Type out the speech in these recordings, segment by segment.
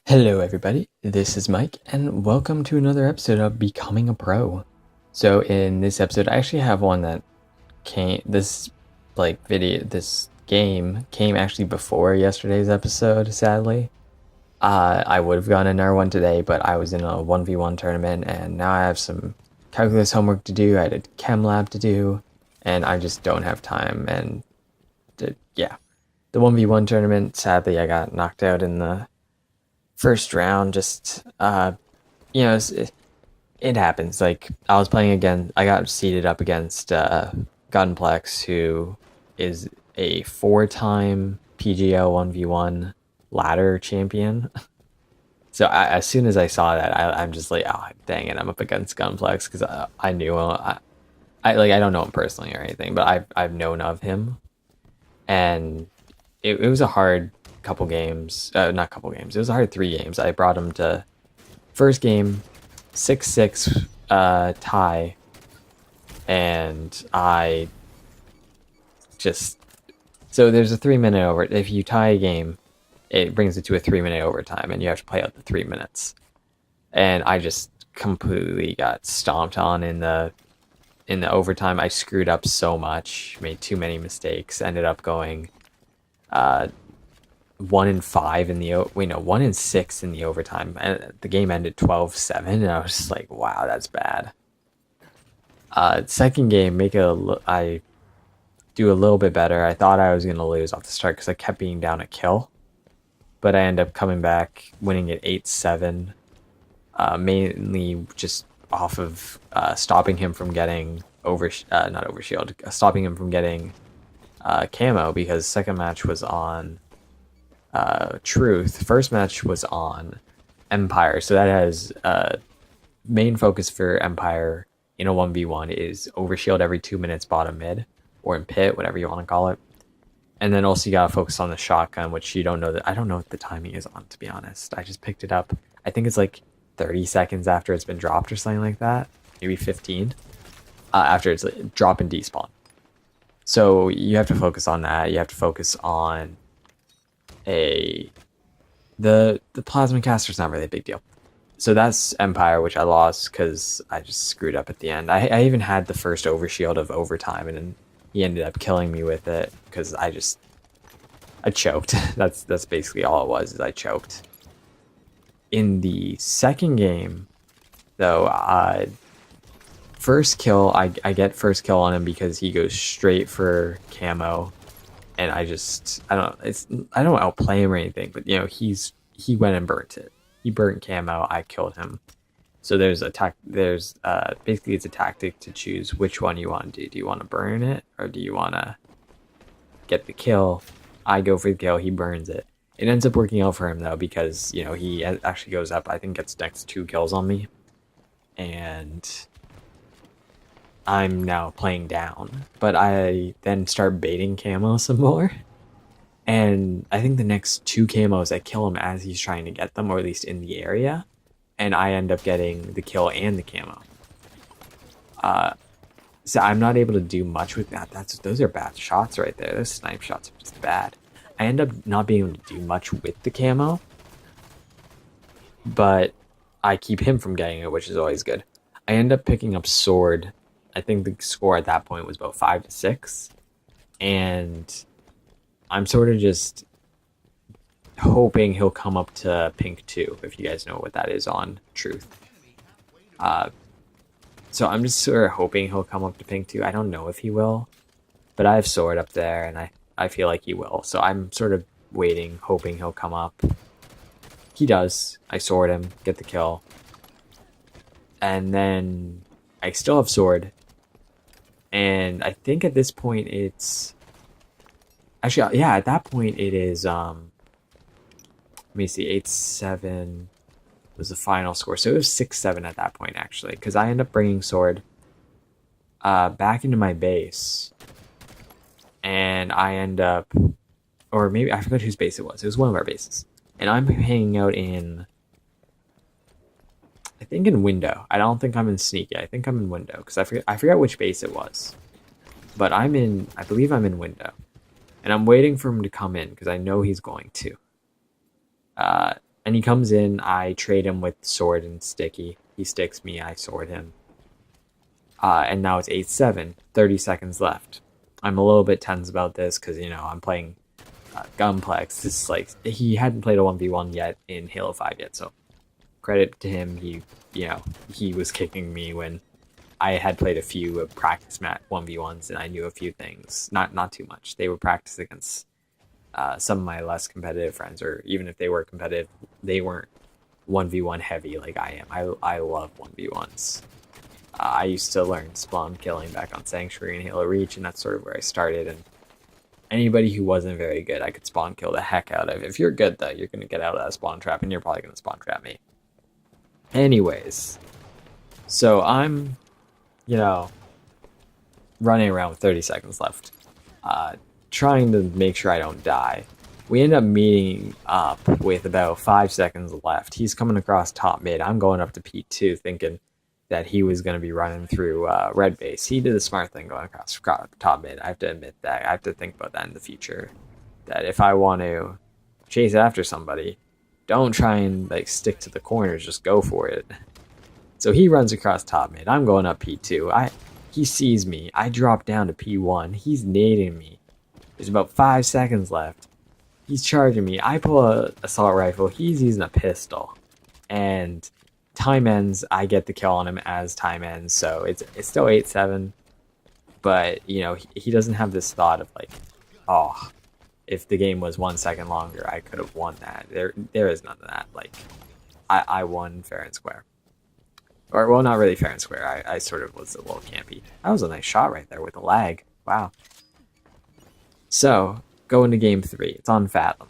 Hello, everybody. This is Mike, and welcome to another episode of Becoming a Pro. So, in this episode, I actually have one that came. This game came actually before yesterday's episode. Sadly, I would have gone another one today, but I was in a 1v1 tournament, and now I have some calculus homework to do. I had a chem lab to do, and I just don't have time. And yeah, the 1v1 tournament. Sadly, I got knocked out in the first round. Just it happens. Like, I was playing again, I got seated up against Gunplex, who is a 4-time PGO 1v1 ladder champion. So as soon as I saw that, I'm just like, oh dang it, I'm up against Gunplex, because I knew him. I don't know him personally or anything, but I've known of him, and it was a hard couple games. Not couple games. It was a hard 3 games. I brought him to first game 6-6 tie, and I just so there's a 3-minute over. If you tie a game, it brings it to a 3-minute overtime, and you have to play out the 3 minutes. And I just completely got stomped on in the overtime. I screwed up so much, made too many mistakes, ended up going 1-5 in the 1-6 in the overtime, and the game ended 12-7, and I was just like, wow, that's bad. Second game, I do a little bit better. I thought I was gonna lose off the start because I kept being down a kill, but I ended up coming back, winning it 8-7, mainly just off of stopping him from getting not overshield, stopping him from getting camo, because second match was on Truth. First match was on Empire, so that has main focus for Empire in a 1v1 is overshield every 2 minutes bottom mid, or in pit, whatever you want to call it. And then also you gotta focus on the shotgun, which I don't know what the timing is on, to be honest. I just picked it up. I think it's like 30 seconds after it's been dropped or something like that, maybe 15 after it's like, drop and despawn. So you have to focus on that. You have to focus on the plasma caster's not really a big deal. So that's Empire, which I lost because I just screwed up at the end. I even had the first overshield of overtime, and then he ended up killing me with it because I choked. That's basically all it was, is I choked. In the second game, though, first kill, I get first kill on him because he goes straight for camo, and I don't outplay him or anything, but he went and burnt it. He burnt camo, I killed him. So basically it's a tactic to choose which one you want to do. Do you want to burn it, or do you want to get the kill? I go for the kill, he burns it. It ends up working out for him, though, because he actually goes up, I think gets next 2 kills on me, and I'm now playing down. But I then start baiting camo some more, and I think the next 2 camos, I kill him as he's trying to get them, or at least in the area, and I end up getting the kill and the camo. So I'm not able to do much with that. Those are bad shots right there. Those snipe shots are just bad. I end up not being able to do much with the camo, but I keep him from getting it, which is always good. I end up picking up sword. I think the score at that point was about 5-6, and I'm sort of just hoping he'll come up to pink 2, if you guys know what that is on Truth. So I'm just sort of hoping he'll come up to pink 2. I don't know if he will, but I have sword up there, and I feel like he will. So I'm sort of waiting, hoping he'll come up. He does. I sword him, get the kill. And then I still have sword. And I think at this point it's... Actually, yeah, at that point it is... Let me see, 8-7 was the final score. So it was 6-7 at that point, actually, because I end up bringing sword back into my base, and I end up, or maybe I forgot whose base it was. It was one of our bases, and I'm hanging out in, I think, in window. I don't think I'm in sneaky. I think I'm in window, because I forgot which base it was, but I believe I'm in window, and I'm waiting for him to come in because I know he's going to. And he comes in, I trade him with sword and sticky. He sticks me, I sword him. And now it's 8-7, 30 seconds left. I'm a little bit tense about this because, I'm playing Gunplex. This is like, he hadn't played a 1v1 yet in Halo 5 yet, so credit to him. He was kicking me when I had played a few practice mat 1v1s and I knew a few things. Not too much. They were practice against some of my less competitive friends, or even if they were competitive, they weren't 1v1 heavy like I am. I love 1v1s. I used to learn spawn killing back on Sanctuary and Halo Reach, and that's sort of where I started. And anybody who wasn't very good, I could spawn kill the heck out of. If you're good, though, you're going to get out of that spawn trap, and you're probably going to spawn trap me. Anyways, so I'm, running around with 30 seconds left, trying to make sure I don't die. We end up meeting up with about 5 seconds left. He's coming across top mid. I'm going up to P2 thinking that he was going to be running through red base. He did a smart thing going across top mid. I have to admit that. I have to think about that in the future. That if I want to chase after somebody, don't try and stick to the corners. Just go for it. So he runs across top mid. I'm going up P2. He sees me. I drop down to P1. He's nading me. There's about 5 seconds left. He's charging me. I pull a assault rifle. He's using a pistol. And time ends. I get the kill on him as time ends. So it's still 8-7. But, he doesn't have this thought of oh, if the game was 1 second longer, I could have won that. There is none of that. I won fair and square. Or, well, not really fair and square. I sort of was a little campy. That was a nice shot right there with the lag. Wow. So, going to game 3. It's on Fathom.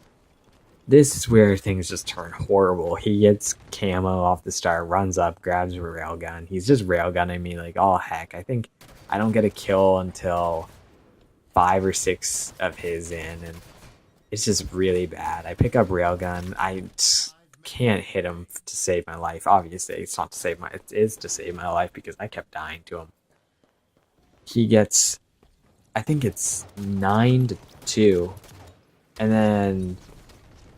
This is where things just turn horrible. He gets camo off the start, runs up, grabs a railgun. He's just railgunning me oh, heck. I think I don't get a kill until 5 or 6 of his in, and it's just really bad. I pick up railgun. I can't hit him to save my life. Obviously, it's not to save it is to save my life because I kept dying to him. He gets, I think it's 9-2, and then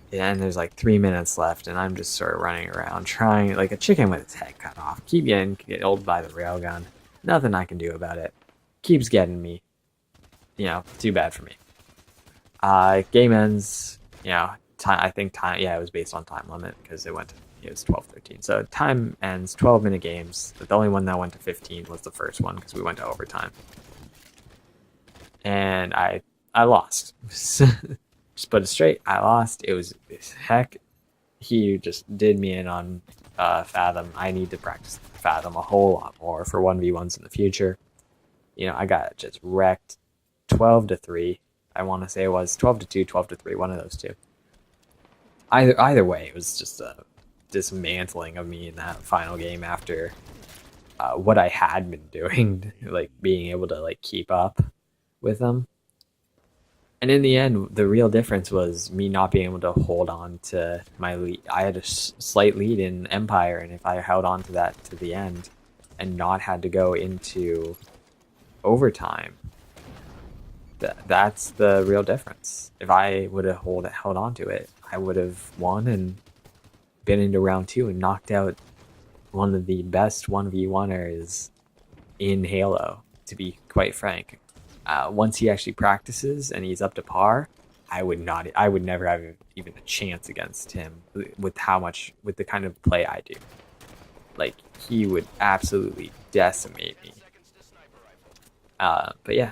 there's 3 minutes left, and I'm just sort of running around trying like a chicken with its head cut off. Keep getting killed by the railgun. Nothing I can do about it. Keeps getting me. Too bad for me. Game ends. I think time. Yeah, it was based on time limit because it was 12-13. So time ends. 12-minute games. The only one that went to 15 was the first one because we went to overtime. And I lost. Just put it straight. I lost. It was heck. He just did me in on Fathom. I need to practice Fathom a whole lot more for 1v1s in the future. I got just wrecked. 12-3. I want to say it was 12-2, 12-3. One of those two. Either way, it was just a dismantling of me in that final game after what I had been doing, being able to keep up with them. And in the end, the real difference was me not being able to hold on to my lead. I had a slight lead in Empire, and if I held on to that to the end and not had to go into overtime, that's the real difference. If I would have held on to it, I would have won and been into round 2 and knocked out one of the best 1v1ers in Halo, to be quite frank. Once he actually practices and he's up to par, I would never have even a chance against him with the kind of play I do. He would absolutely decimate me. But yeah,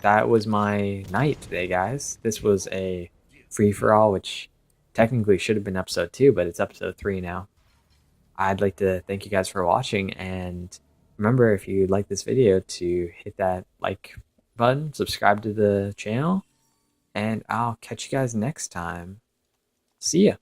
that was my night today, guys. This was a free-for-all, which technically should have been episode 2, but it's episode 3 now. I'd like to thank you guys for watching, and remember, if you like this video, to hit that like button, subscribe to the channel, and I'll catch you guys next time. See ya.